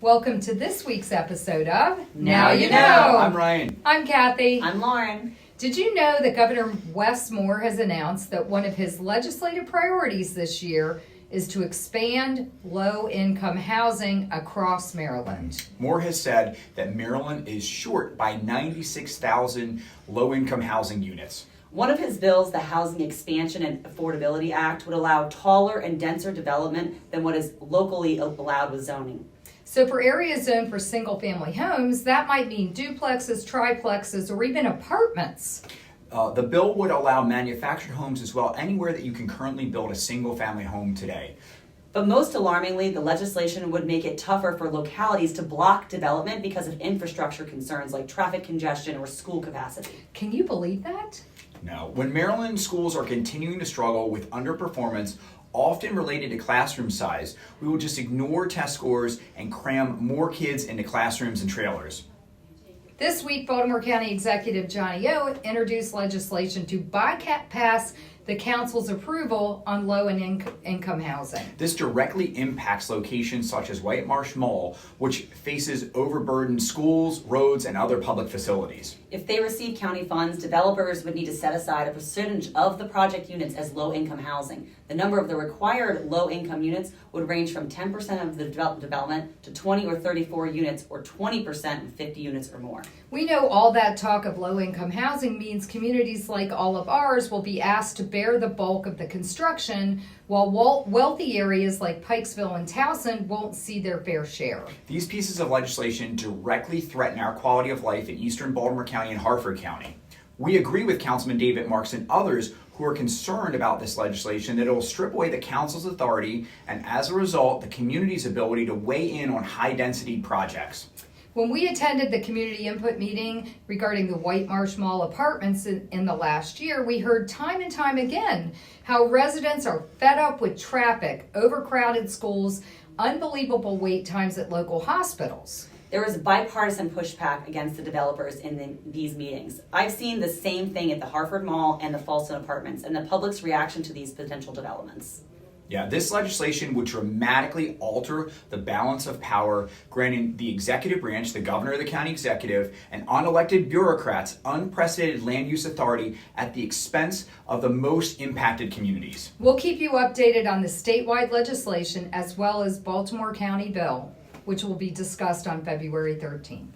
Welcome to this week's episode of Now You Know. I'm Ryan. I'm Kathy. I'm Lauren. Did you know that Governor Wes Moore has announced that one of his legislative priorities this year is to expand low-income housing across Maryland? Moore has said that Maryland is short by 96,000 low-income housing units. One of his bills, the Housing Expansion and Affordability Act, would allow taller and denser development than what is locally allowed with zoning. So for areas zoned for single-family homes, that might mean duplexes, triplexes, or even apartments. The bill would allow manufactured homes as well, anywhere that you can currently build a single-family home today. But most alarmingly, the legislation would make it tougher for localities to block development because of infrastructure concerns like traffic congestion or school capacity. Can you believe that? No. When Maryland schools are continuing to struggle with underperformance, often related to classroom size, we will just ignore test scores and cram more kids into classrooms and trailers. This week, Baltimore County Executive Johnny O introduced legislation to bypass the council's approval on low and income housing. This directly impacts locations such as White Marsh Mall, which faces overburdened schools, roads, and other public facilities. If they receive county funds, developers would need to set aside a percentage of the project units as low-income housing. The number of the required low-income units would range from 10% of the development to 20 or 34 units, or 20% with 50 units or more. We know all that talk of low-income housing means communities like all of ours will be asked to bear the bulk of the construction, while wealthy areas like Pikesville and Towson won't see their fair share. These pieces of legislation directly threaten our quality of life in eastern Baltimore County and Harford County. We agree with Councilman David Marks and others who are concerned about this legislation that it will strip away the council's authority and, as a result, the community's ability to weigh in on high-density projects. When we attended the community input meeting regarding the White Marsh Mall apartments in the last year, we heard time and time again how residents are fed up with traffic, overcrowded schools, unbelievable wait times at local hospitals. There was bipartisan pushback against the developers in these meetings. I've seen the same thing at the Harford Mall and the Folsom Apartments and the public's reaction to these potential developments. Yeah, this legislation would dramatically alter the balance of power, granting the executive branch, the governor of the county executive, and unelected bureaucrats unprecedented land use authority at the expense of the most impacted communities. We'll keep you updated on the statewide legislation as well as Baltimore County bill, which will be discussed on February 13th.